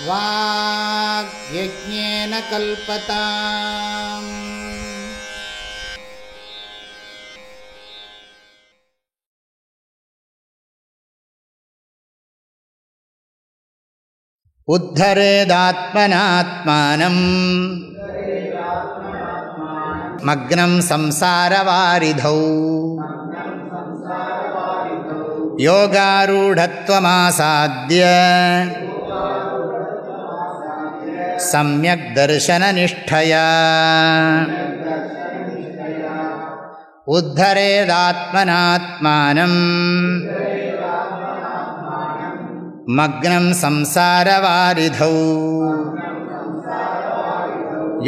வாக்யஜ்ஞேன கல்பதாம். உத்தரேதாத்மனாத்மானம் மக்னம் சம்சாரவாரிதௌ யோகாரூடத்வமாசாத்ய சம்யக் தர்சனநிஷ்டயா உத்தரேதாத்மனாத்மானம் மக்னம் சம்சாரவாரிதௌ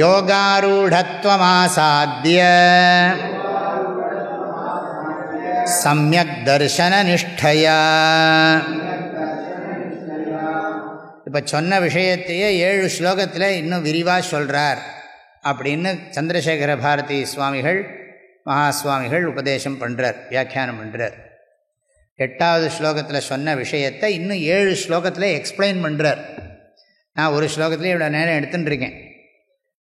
யோகாரூடத்வமாசாத்ய சம்யக் தர்சனநிஷ்டயா. இப்போ சொன்ன விஷயத்தையே 7 ஸ்லோகத்தில் இன்னும் விரிவாக சொல்கிறார் அப்படின்னு சந்திரசேகர பாரதி சுவாமிகள் மகாஸ்வாமிகள் உபதேசம் பண்ணுறார், வியாக்கியானம் பண்ணுறார். 8வது ஸ்லோகத்தில் சொன்ன விஷயத்தை இன்னும் 7 ஸ்லோகத்தில் எக்ஸ்பிளைன் பண்ணுறார். நான் ஒரு ஸ்லோகத்திலே இவ்வளோ நேரம் எடுத்துட்டுருக்கேன்.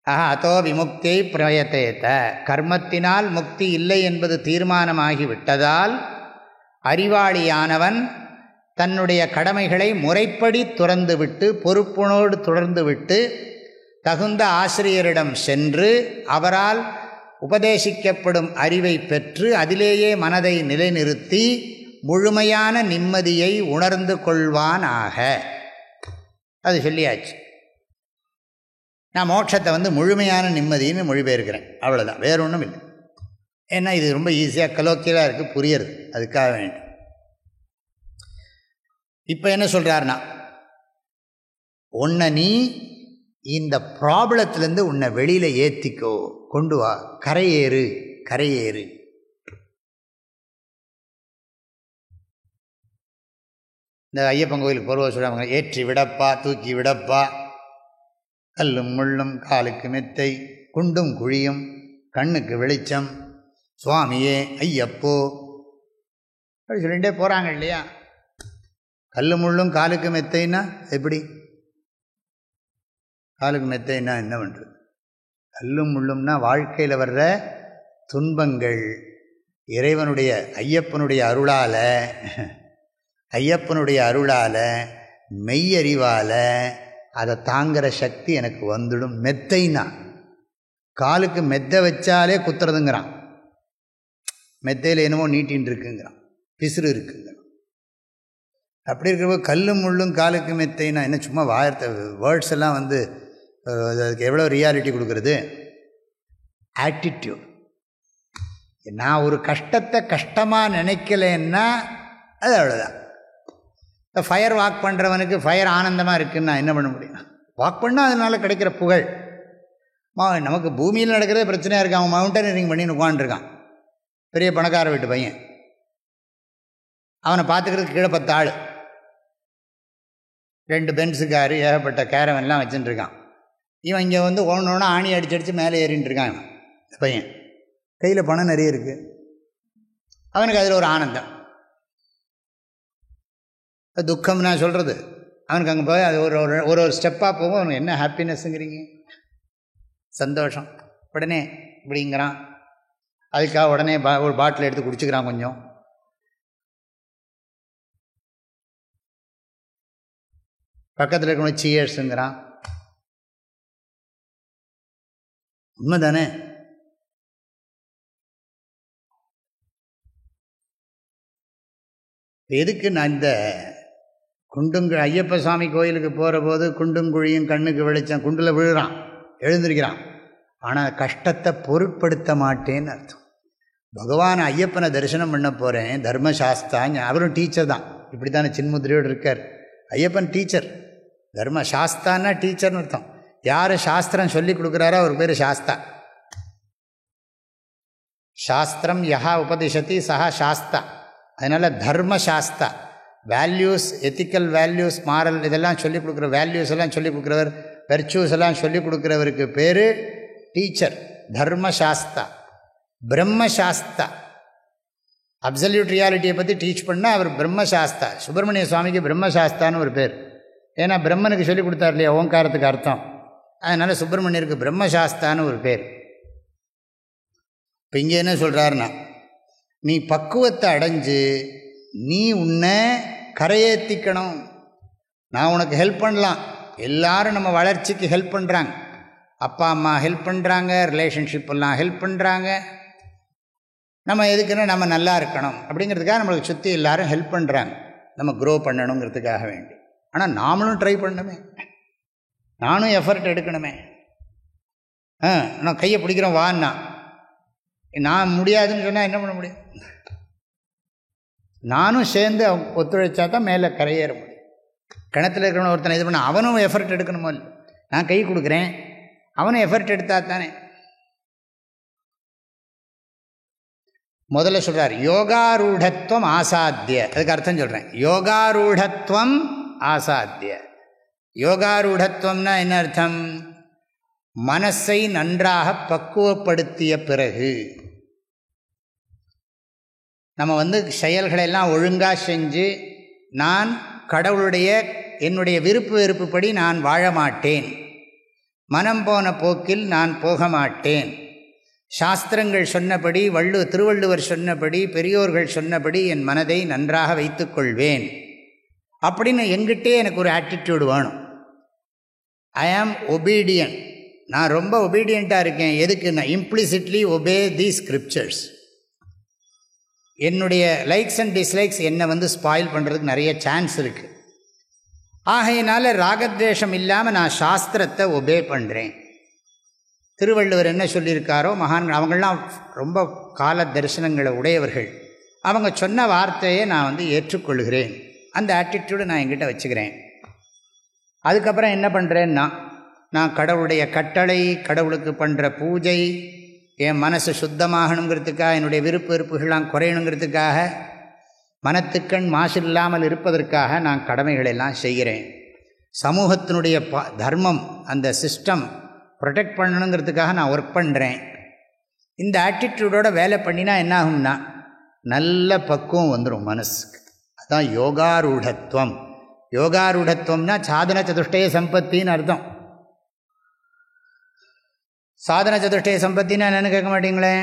அதோ விமுக்தியை பிரயத்தேத்த, கர்மத்தினால் முக்தி இல்லை என்பது தீர்மானமாகிவிட்டதால் அறிவாளியானவன் தன்னுடைய கடமைகளை முறைப்படி துறந்துவிட்டு பொறுப்புணோடு தொடர்ந்துவிட்டு தகுந்த ஆசிரியரிடம் சென்று அவரால் உபதேசிக்கப்படும் அறிவை பெற்று அதிலேயே மனதை நிலைநிறுத்தி முழுமையான நிம்மதியை உணர்ந்து கொள்வானாக. அது சொல்லியாச்சு. நான் மோட்சத்தை முழுமையான நிம்மதின்னு மொழிபெயர்க்கிறேன், அவ்வளோதான், வேற ஒன்றும் இல்லை. ஏன்னா இது ரொம்ப ஈஸியாக கலோக்கியலாக இருக்குது, புரியுறது, அதுக்காக வேண்டும். இப்போ என்ன சொல்கிறாருன்னா, உன்னை நீ இந்த ப்ராப்ளத்துலேருந்து உன்னை வெளியில் ஏற்றிக்கோ, கொண்டு வா, கரையேறு கரையேறு. இந்த ஐயப்பன் கோயிலுக்கு போகிறவங்க சொல்கிறாங்க, ஏற்றி விடப்பா, தூக்கி விடப்பா, கல்லும் முள்ளும் காலுக்கு மெத்தை, குண்டும் குழியும் கண்ணுக்கு வெளிச்சம், சுவாமியே ஐயப்போ அப்படி சொல்லிகிட்டே போகிறாங்க இல்லையா. கல்லு முள்ளும் காலுக்கு மெத்தைன்னா எப்படி? காலுக்கு மெத்தைன்னா என்ன பண்ணுறது? கல்லும் முள்ளும்னா வாழ்க்கையில் வர்ற துன்பங்கள் இறைவனுடைய ஐயப்பனுடைய அருளால் மெய்யறிவால் அதை தாங்கிற சக்தி எனக்கு வந்துடும். மெத்தைனா காலுக்கு மெத்தை வச்சாலே குத்துறதுங்கிறான், மெத்தையில் என்னமோ நீட்டின்னு இருக்குங்கிறான், பிசுறு இருக்குங்கிறான். அப்படி இருக்கிறப்போ கல்லும் முள்ளும் காலுக்கு மெத்தைனா என்ன? சும்மா வார்த்தை வேர்ட்ஸ் எல்லாம் அதுக்கு எவ்வளோ ரியாலிட்டி கொடுக்குறது? ஆட்டிடியூட். நான் ஒரு கஷ்டத்தை கஷ்டமாக நினைக்கலன்னா அது அவ்வளோதான். ஃபயர் வாக் பண்ணுறவனுக்கு ஃபயர் ஆனந்தமாக இருக்குன்னு நான் என்ன பண்ண முடியும்? வாக் பண்ணால் அதனால் கிடைக்கிற புகழ். நமக்கு பூமியில் நடக்கிறதே பிரச்சனையாக இருக்குது. அவன் மவுண்டனியரிங் பண்ணி உட்காந்துருக்கான், பெரிய பணக்கார வீட்டு பையன். அவனை பார்த்துக்கிறதுக்கு கீழே 10 ஆள், 2 பென்ஸு காரு, ஏகப்பட்ட கேரவன்லாம் வச்சுட்டுருக்கான். இவன் இங்கே ஒன்று ஆணி அடிச்சு மேலே ஏறின்னு இருக்கான். இந்த பையன் கையில் பணம் நிறைய இருக்குது, அவனுக்கு அதில் ஒரு ஆனந்தம். துக்கம் நான் சொல்கிறது, அவனுக்கு அங்கே போய் அது ஒரு ஸ்டெப்பாக போகும். அவனுக்கு என்ன ஹாப்பினஸ்ஸுங்கிறீங்க? சந்தோஷம். உடனே இப்படிங்கிறான், அதுக்காக உடனே ஒரு பாட்டில் எடுத்து குடிச்சுக்கிறான். கொஞ்சம் பக்கத்தில் இருக்கணும் சீயர்ஸுங்கிறான். உண்மை தானே? எதுக்கு நான் இந்த ஐயப்ப சுவாமி கோயிலுக்கு போகிற போது குண்டும் குழியும் கண்ணுக்கு வெளிச்சம், குண்டில் விழுறான், எழுந்திருக்கிறான், ஆனால் கஷ்டத்தை பொருட்படுத்த மாட்டேன்னு அர்த்தம். பகவான் ஐயப்பனை தரிசனம் பண்ண போகிறேன், தர்மசாஸ்தா, அவரும் டீச்சர் தான், இப்படி தானே சின்முத்திரையோடு இருக்கார். ஐயப்பன் டீச்சர், தர்மசாஸ்தான்னா டீச்சர்னு அர்த்தம். யார் சாஸ்திரம் சொல்லி கொடுக்குறாரோ அவர் பேர் சாஸ்தா. சாஸ்திரம் யஹா உபதிஷதி சஹா சாஸ்தா. அதனால் Dharmasastha, values, ethical values, moral இதெல்லாம் சொல்லிக் கொடுக்குற, வேல்யூஸ் எல்லாம் சொல்லிக் கொடுக்குறவர், வெர்ச்சூஸ் எல்லாம் சொல்லிக் கொடுக்குறவருக்கு பேர் டீச்சர், தர்மசாஸ்தா. பிரம்மசாஸ்தா, அப்சல்யூட் ரியாலிட்டியை பற்றி டீச் பண்ணால் அவர் பிரம்மசாஸ்தா. சுப்பிரமணிய சுவாமிக்கு பிரம்மசாஸ்தான்னு ஒரு பேர். ஏன்னா பிரம்மனுக்கு சொல்லி கொடுத்தார் இல்லையா ஓங்காரத்துக்கு அர்த்தம். அதனால் சுப்பிரமணியருக்கு பிரம்மசாஸ்தான்னு ஒரு பேர். இப்போ இங்கே என்ன சொல்கிறாருன்னா, நீ பக்குவத்தை அடைஞ்சு நீ உன்னை கரையேற்றிக்கணும். நான் உனக்கு ஹெல்ப் பண்ணலாம், எல்லாரும் நம்ம வளர்ச்சிக்கு ஹெல்ப் பண்ணுறாங்க, அப்பா அம்மா ஹெல்ப் பண்ணுறாங்க, ரிலேஷன்ஷிப் எல்லாம் ஹெல்ப் பண்ணுறாங்க. நம்ம எதுக்குன்னா நம்ம நல்லா இருக்கணும் அப்படிங்கிறதுக்காக நம்மளுக்கு சுற்றி எல்லோரும் ஹெல்ப் பண்ணுறாங்க, நம்ம க்ரோ பண்ணணுங்கிறதுக்காக வேண்டி. ஆனால் நாமளும் ட்ரை பண்ணணுமே, நானும் எஃபர்ட் எடுக்கணுமே. நான் கையை பிடிக்கிறோம் வான்னா, நான் முடியாதுன்னு சொன்னால் என்ன பண்ண முடியும்? நானும் சேர்ந்து ஒத்துழைச்சா தான் மேலே கரையேற முடியும். கிணத்துல இருக்கிறவன ஒருத்தனை இது பண்ண அவனும் எஃபர்ட் எடுக்கணுமோ இல்லை? நான் கை கொடுக்குறேன், அவனும் எஃபர்ட் எடுத்தா தானே. முதல்ல சொல்கிறார் யோகாரூடத்துவம் ஆசாத்திய. அதுக்கு அர்த்தம் சொல்கிறேன். யோகாரூடத்துவம் ஆசாத்திய. யோகாரூடத்துவம்னா என்ன அர்த்தம்? மனசை நன்றாக பக்குவப்படுத்திய பிறகு நம்ம செயல்களெல்லாம் ஒழுங்காக செஞ்சு நான் கடவுளுடைய என்னுடைய விருப்பு வெறுப்புப்படி நான் வாழ மாட்டேன், மனம் போன போக்கில் நான் போக மாட்டேன், சாஸ்திரங்கள் சொன்னபடி திருவள்ளுவர் சொன்னபடி பெரியோர்கள் சொன்னபடி என் மனதை நன்றாக வைத்து கொள்வேன் அப்படின்னு எங்கிட்டே எனக்கு ஒரு ஆட்டிடியூடு வேணும். ஐ ஆம் ஒபீடியன்ட். நான் ரொம்ப ஒபீடியண்ட்டாக இருக்கேன். எதுக்கு? நான் இம்ப்ளிசிட்லி ஒபே தி ஸ்கிரிப்சர்ஸ். என்னுடைய லைக்ஸ் அண்ட் டிஸ்லைக்ஸ் என்னை ஸ்பாயில் பண்ணுறதுக்கு நிறைய சான்ஸ் இருக்குது. ஆகையினால ராகத்வேஷம் இல்லாமல் நான் சாஸ்திரத்தை ஒபே பண்ணுறேன். திருவள்ளுவர் என்ன சொல்லியிருக்காரோ, மகான்கள் அவங்களாம் ரொம்ப கால தரிசனங்களை உடையவர்கள், அவங்க சொன்ன வார்த்தையை நான் ஏற்றுக்கொள்கிறேன். அந்த ஆட்டிடியூடு நான் என்கிட்ட வச்சுக்கிறேன். அதுக்கப்புறம் என்ன பண்ணுறேன்னா, நான் கடவுளுடைய கட்டளை, கடவுளுக்கு பண்ணுற பூஜை, என் மனசு சுத்தமாகணுங்கிறதுக்காக, என்னுடைய விருப்பு வெறுப்புகள்லாம் குறையணுங்கிறதுக்காக, மனத்துக்கண் மாசு இல்லாமல் இருப்பதற்காக நான் கடமைகளெல்லாம் செய்கிறேன். சமூகத்தினுடைய தர்மம், அந்த சிஸ்டம் ப்ரொடெக்ட் பண்ணணுங்கிறதுக்காக நான் ஒர்க் பண்ணுறேன். இந்த ஆட்டிடியூடோட வேலை பண்ணினா என்ன ஆகும்னா நல்ல பக்குவம் வந்துடும் மனசுக்கு. அதுதான் யோகாரூடத்துவம். யோகாரூடத்துவம்னா சாதன சதுஷ்டய சம்பத்தின்னு அர்த்தம். சாதன சதுஷ்டய சம்பத்தின்னா என்னென்னு கேட்க மாட்டீங்களே?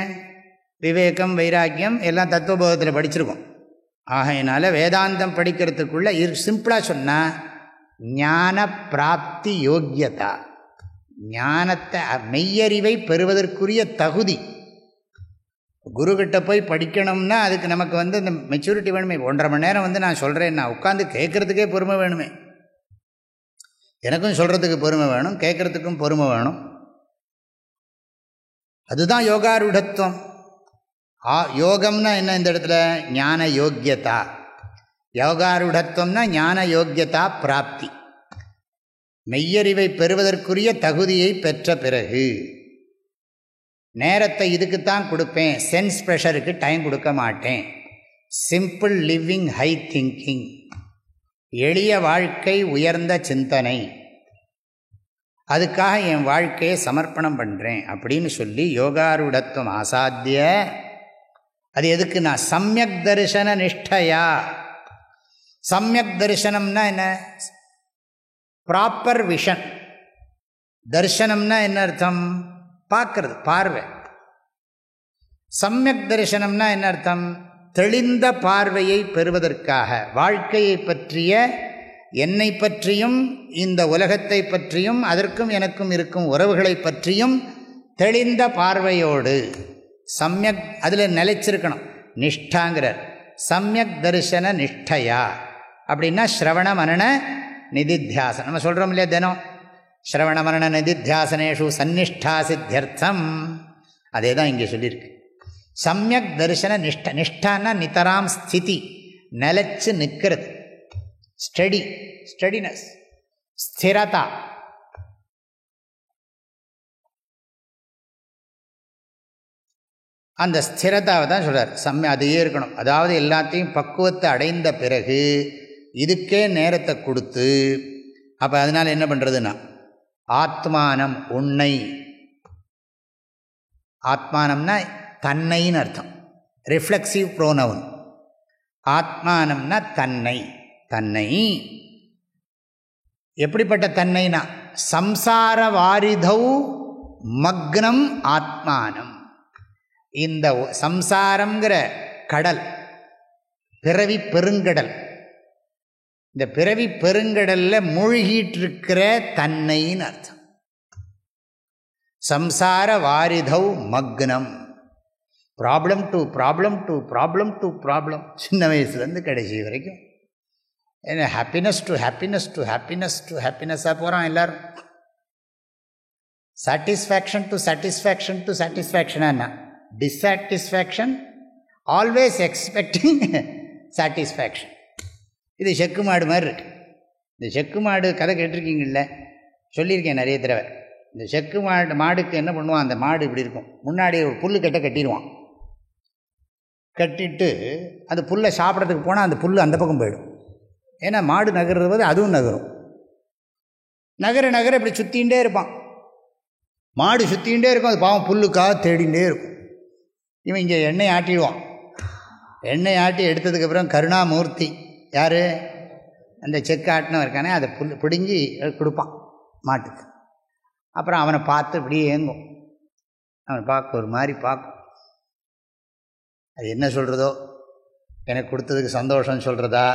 விவேகம், வைராக்கியம் எல்லாம் தத்துவபோதத்தில் படிச்சிருக்கோம். ஆகையினால வேதாந்தம் படிக்கிறதுக்குள்ள சிம்பிளாக சொன்னால் ஞான பிராப்தி யோக்கியதா, ஞானத்தை மெய்யறிவை பெறுவதற்குரிய தகுதி. குருக்கிட்ட போய் படிக்கணும்னா அதுக்கு நமக்கு இந்த மெச்சூரிட்டி வேணுமே. 1.5 மணி நேரம் நான் சொல்கிறேன், நான் உட்காந்து கேட்குறதுக்கே பொறுமை வேணுமே. எனக்கும் சொல்கிறதுக்கு பொறுமை வேணும், கேட்குறதுக்கும் பொறுமை வேணும். அதுதான் யோகாரூடத்துவம். யோகம்னா என்ன? இந்த இடத்துல ஞான யோக்கியதா. யோகாரூடத்துவம்னா ஞான யோக்கியதா பிராப்தி, மெய்யறிவை பெறுவதற்குரிய தகுதியை பெற்ற பிறகு. நேரத்தை இதுக்குத்தான் கொடுப்பேன், சென்ஸ் ப்ரெஷருக்கு டைம் கொடுக்க மாட்டேன். சிம்பிள் லிவிங், ஹை திங்கிங், எளிய வாழ்க்கை, உயர்ந்த சிந்தனை, அதுக்காக என் வாழ்க்கையை சமர்ப்பணம் பண்ணுறேன் அப்படின்னு சொல்லி யோகாரூடத்துவம் ஆசாத்திய. அது எதுக்கு? நான் சம்யக் தரிசன நிஷ்டையா. சம்யக் தரிசனம்னா என்ன? Proper vision. தரிசனம்னா என்ன அர்த்தம்? பார்க்கறது, பார்வை. சம்யக் தரிசனம்னா என்ன அர்த்தம்? தெளிந்த பார்வையை பெறுவதற்காக வாழ்க்கையை பற்றிய, என்னை பற்றியும் இந்த உலகத்தை பற்றியும் அதற்கும் எனக்கும் இருக்கும் உறவுகளை பற்றியும் தெளிந்த பார்வையோடு சம்யக் அதில் நிலைச்சிருக்கணும். நிஷ்டாங்கிறார். சம்யக் தரிசன நிஷ்டையா அப்படின்னா ஸ்ரவண மரண நிதித்தியாசனம். நம்ம சொல்கிறோம் இல்லையா தினம், ஸ்ரவண மரண நிதித்தியாசனேஷு சந்நிஷ்டா சித்தியர்த்தம். அதே தான் இங்கே சொல்லியிருக்கு. சம்யக் தரிசன நிஷ்ட. நிஷ்டான்னா நிதராம் ஸ்திதி, நிலைச்சு நிற்கிறது. Study, steadiness, ஸ்திரதா. அந்த ஸ்திரதாவை தான் சொல்கிறார். அதையே இருக்கணும். அதாவது எல்லாத்தையும் பக்குவத்தை அடைந்த பிறகு இதுக்கே நேரத்தை கொடுத்து, அப்போ அதனால் என்ன பண்ணுறதுன்னா ஆத்மானம், உன்னை. ஆத்மானம்னா தன்னைன்னு அர்த்தம், ரிஃப்ளெக்சிவ் ப்ரோனவுன். ஆத்மானம்னா தன்னை. தன்னை எப்படிப்பட்ட தன்மைனா சம்சார வாரிதௌ மக்னம் ஆத்மானம். இந்த சம்சாரங்கிற கடல், பிறவி பெருங்கடல், இந்த பிறவி பெருங்கடல்ல மூழ்கிட்டு இருக்கிற தன்னைன்னு அர்த்தம். சம்சார வாரிதௌ மக்னம். Problem to problem to problem to problem, சின்ன வயசுலேருந்து கடைசி வரைக்கும். ஏன்னா happiness to happiness to happiness to ஹாப்பினஸாக போகிறான் எல்லோரும். சாட்டிஸ்ஃபேக்ஷன் டு சாட்டிஸ்ஃபேக்ஷன் டு சாட்டிஸ்ஃபேக்ஷனா, டிஸாட்டிஸ்ஃபேக்ஷன், ஆல்வேஸ் எக்ஸ்பெக்டிங் சாட்டிஸ்ஃபேக்ஷன். இது செக்கு மாடு மாதிரி இருக்கு. இந்த செக்கு மாடு கதை கேட்டிருக்கீங்கள்ல, சொல்லியிருக்கேன் நிறைய தடவை. இந்த செக்கு மாடுக்கு என்ன பண்ணுவான், அந்த மாடு இப்படி இருக்கும், முன்னாடி ஒரு புல் கட்டிடுவான். கட்டிட்டு அந்த புல்லை சாப்பிட்றதுக்கு போனால் அந்த புல் அந்த பக்கம் போயிடும். ஏன்னா மாடு நகர்றது போது அதுவும் நகரும். நகர இப்படி சுற்றிகிட்டே இருப்பான். மாடு சுற்றிகிட்டே இருக்கும், அது பாவம் புல்லுக்காக தேடிகிட்டே இருக்கும். இவன் இங்கே எண்ணெய் ஆட்டிடுவான். எண்ணெய் ஆட்டி எடுத்ததுக்கப்புறம் கருணாமூர்த்தி யார், அந்த செக்கு ஆட்டினம் இருக்கானே, அதை பிடுங்கி கொடுப்பான் மாட்டுக்கு. அப்புறம் அவனை பார்த்து இப்படியே ஏங்கும். அவன் பார்க்க ஒரு மாதிரி பார்க்கும். அது என்ன சொல்கிறதோ, எனக்கு கொடுத்ததுக்கு சந்தோஷம் சொல்கிறதா,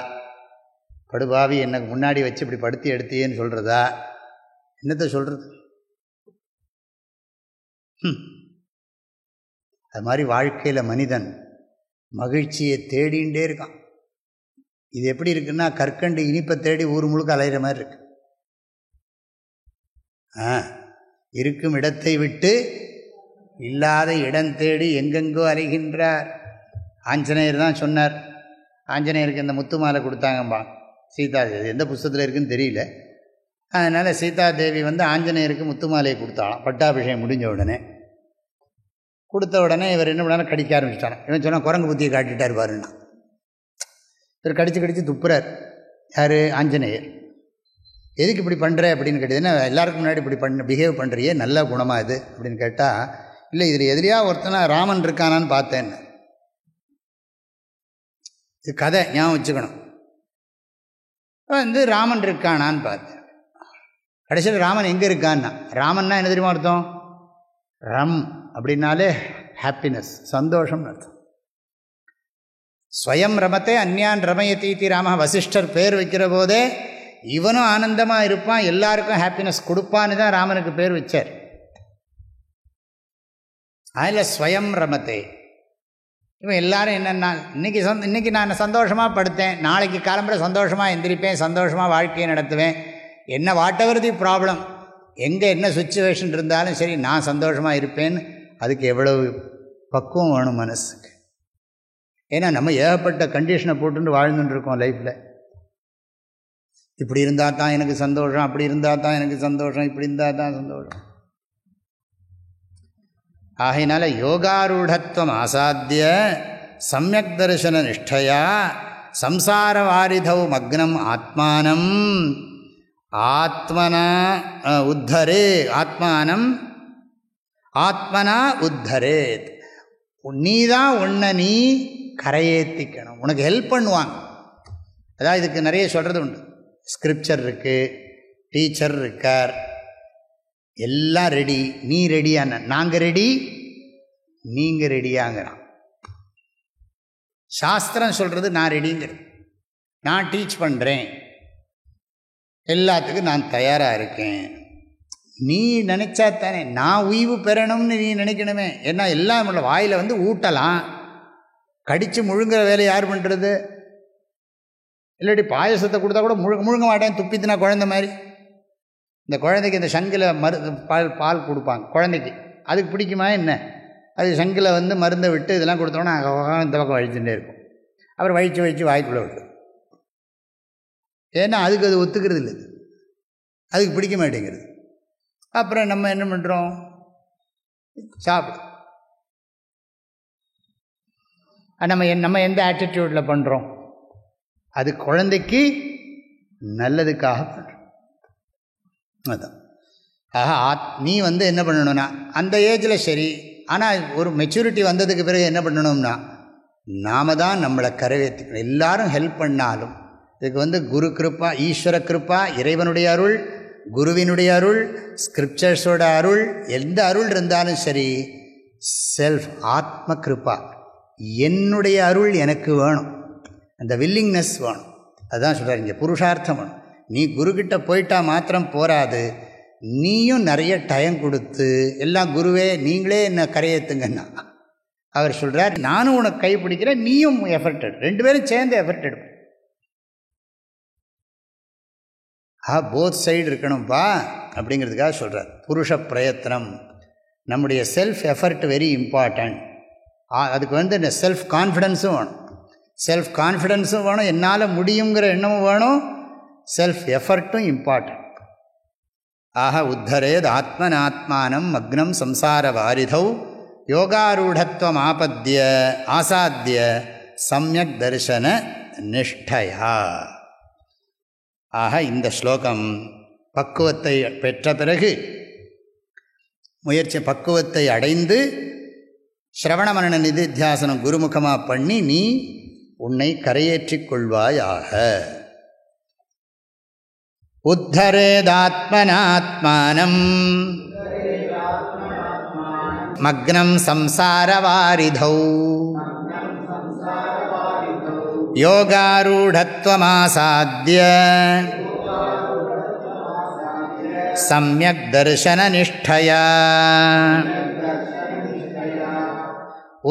படுபாவி எனக்கு முன்னாடி வச்சு இப்படி படுத்தி எடுத்தியேன்னு சொல்கிறதா, என்னத்தை சொல்கிறது? அது மாதிரி வாழ்க்கையில் மனிதன் மகிழ்ச்சியை தேடிகிட்டே இருக்கான். இது எப்படி இருக்குன்னா, கற்கண்டு இனிப்பை தேடி ஊர் முழுக்க அலைகிற மாதிரி இருக்கு. இருக்கும் இடத்தை விட்டு இல்லாத இடம் தேடி எங்கெங்கோ அலைகின்றார். ஆஞ்சநேயர் தான் சொன்னார். ஆஞ்சநேயருக்கு இந்த முத்து மாலை கொடுத்தாங்கம்பா சீதாதேவி. எந்த புஸ்தகத்தில் இருக்குதுன்னு தெரியல. அதனால் சீதாதேவி ஆஞ்சநேயருக்கு முத்து மாலையை கொடுத்தாலாம். பட்டாபிஷேகம் முடிஞ்ச உடனே கொடுத்த உடனே இவர் என்ன பண்ணாலும் கடிக்க ஆரம்பிச்சிட்டாங்க. இவன் சொன்னால் குரங்கு புத்தியை காட்டிட்டார் பாருன்னா. இவர் கடித்து துப்புறார். யார்? ஆஞ்சநேயர். எதுக்கு இப்படி பண்ணுற அப்படின்னு கேட்டதுன்னா, எல்லாருக்கும் முன்னாடி இப்படி பிஹேவ் பண்ணுறியே, நல்ல குணமாக இது அப்படின்னு கேட்டால், இல்லை இதில் எதிரியா ஒருத்தனா ராமன் இருக்கானான்னு பார்த்தேன்னு. இது கதை ஞாபகம் வச்சுக்கணும். ராமன் இருக்கானான்னு பார்த்தேன். கடைசியில் ராமன் எங்கே இருக்கான்னா, ராமன்னா என்ன தெரியுமா அர்த்தம்? ரம் அப்படின்னாலே ஹாப்பினஸ், சந்தோஷம்னு அர்த்தம். ஸ்வயம் ரமத்தை அந்யான் ரமயதீதி ராம. வசிஷ்டர் பேர் வைக்கிற போதே இவனும் ஆனந்தமாக இருப்பான், எல்லாருக்கும் ஹாப்பினஸ் கொடுப்பான்னு தான் ராமனுக்கு பேர் வச்சார். அதில் ஸ்வயம் ரமத்தை. இவன் எல்லாரும் என்னென்னா, இன்றைக்கி நான் சந்தோஷமாக படுத்தேன், நாளைக்கு காலம்புற சந்தோஷமாக எந்திரிப்பேன், சந்தோஷமாக வாழ்க்கையை நடத்துவேன், என்ன வாட் எவர் தி ப்ராப்ளம், எங்கே என்ன சுச்சுவேஷன் இருந்தாலும் சரி நான் சந்தோஷமாக இருப்பேன்னு. அதுக்கு எவ்வளவு பக்குவம் வேணும் மனசுக்கு. ஏன்னா நம்ம ஏகப்பட்ட கண்டிஷனை போட்டுட்டு வாழ்ந்துட்டு இருக்கோம் லைஃப்பில். இப்படி இருந்தால் தான் எனக்கு சந்தோஷம், அப்படி இருந்தால் தான் எனக்கு சந்தோஷம், இப்படி இருந்தால் தான் சந்தோஷம். ஆகையினால யோகாரூடத்துவம் ஆசாத்திய சமயக் தரிசன நிஷ்டையா சம்சார வாரிதௌ மக்னம் ஆத்மானம் ஆத்மனா உத்தரே ஆத்மானம் ஆத்மனா உத்தரேத். நீ தான் உன்னை நீ கரையேற்றிக்கணும். உனக்கு ஹெல்ப் பண்ணுவாங்க. அதாவது இதுக்கு நிறைய சொல்கிறது உண்டு. ஸ்கிரிப்சர் இருக்குது, டீச்சர் இருக்கார், எல்லாம் ரெடி. நீ ரெடியான, நாங்கள் ரெடி, நீங்கள் ரெடியாங்கிறான். சாஸ்திரம் சொல்கிறது நான் ரெடிங்கிறது. நான் டீச் பண்ணுறேன், எல்லாத்துக்கும் நான் தயாராக இருக்கேன். நீ நினச்சா தானே நான் உய்வு பெறணும்னு நீ நினைக்கணுமே. ஏன்னா எல்லாம் வாயில் ஊட்டலாம், கடித்து முழுங்குற வேலை யார் பண்ணுறது? இல்லாட்டி பாயசத்தை கொடுத்தா கூட முழுங்க மாட்டேன், துப்பித்தினா குழந்தை மாதிரி. இந்த குழந்தைக்கு இந்த சங்கில் பால் கொடுப்பாங்க குழந்தைக்கு, அதுக்கு பிடிக்குமா என்ன? அது சங்கில் மருந்தை விட்டு இதெல்லாம் கொடுத்தோன்னா இந்த பக்கம் வழிச்சுட்டே இருக்கும். அப்புறம் வழித்து வாய்க்குள்ளே விட்டு. ஏன்னா அதுக்கு அது ஒத்துக்கிறது இல்லை, அதுக்கு பிடிக்க மாட்டேங்கிறது. அப்புறம் நம்ம என்ன பண்ணுறோம்? சாப்பிடு. நம்ம எந்த ஆட்டிடியூடில் பண்ணுறோம்? அது குழந்தைக்கு நல்லதுக்காக பண்ணுறோம். அதுதான். ஆக நீ என்ன பண்ணணும்னா, அந்த ஏஜில் சரி, ஆனால் ஒரு மெச்சூரிட்டி வந்ததுக்கு பிறகு என்ன பண்ணணும்னா, நாம் தான் நம்மளை கரைவேற்றிக்கணும். எல்லாரும் ஹெல்ப் பண்ணாலும் இதுக்கு குரு கிருப்பா, ஈஸ்வர கிருப்பா, இறைவனுடைய அருள், குருவினுடைய அருள், ஸ்கிரிப்சர்ஸோட அருள், எந்த அருள் இருந்தாலும் சரி, செல்ஃப் ஆத்ம கிருப்பா, என்னுடைய அருள் எனக்கு வேணும், அந்த வில்லிங்னஸ் வேணும். அதுதான் சொல்கிறார் இங்கே, புருஷார்த்தம் வேணும். நீ குருக்கிட்ட போயிட்டா மாத்திரம் போராது, நீயும் நிறைய டைம் கொடுத்து, எல்லாம் குருவே நீங்களே என்ன கரையேற்றுங்கன்னா அவர் சொல்கிறார், நானும் உனக்கு கைப்பிடிக்கிறேன், நீயும் எஃபர்ட் எடு, 2 பேரும் சேர்ந்து எஃபர்ட் எடுப்போம். போத் சைடு இருக்கணும்ப்பா அப்படிங்கிறதுக்காக சொல்கிறார். புருஷ பிரயத்தனம், நம்முடைய செல்ஃப் எஃபர்ட் வெரி இம்பார்ட்டன்ட். அதுக்கு இந்த செல்ஃப் கான்ஃபிடென்ஸும் வேணும், செல்ஃப் கான்ஃபிடென்ஸும் வேணும், என்னால் முடியுங்கிற எண்ணமும் வேணும், செல்ஃப் எஃபர்ட்டும் இம்பார்ட்டன்ட். ஆக உத்தரேத் ஆத்மனாத்மானம் மக்னம் சம்சார வாரிதௌ யோகாரூடத்வம் ஆசாத்திய சம்யக் தரிசன நிஷ்டயா. ஆக இந்த ஸ்லோகம் பக்குவத்தை பெற்ற பிறகு, பக்குவத்தை அடைந்து ஸ்ரவண மனன நிதித்தியாசனம் குருமுகமாக பண்ணி நீ உன்னை கரையேற்றிக் கொள்வாயாக. உத்தரேதாத்மனாத்மானம் மக்னம் சம்சாரவாரிதௌ யோகாரூடத்வமாசாத்ய சம்யக் தர்சன நிஷ்டயா.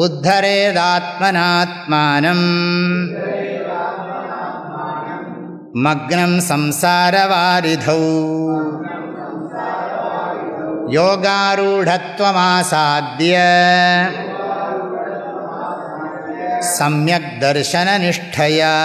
உத்தரேதாத்மனாத்மானம் மக்னம் சம்சாரவாரிதௌ யோகாரூடத்வமாசாத்ய சம்யக் தர்சன நிஷ்டயா.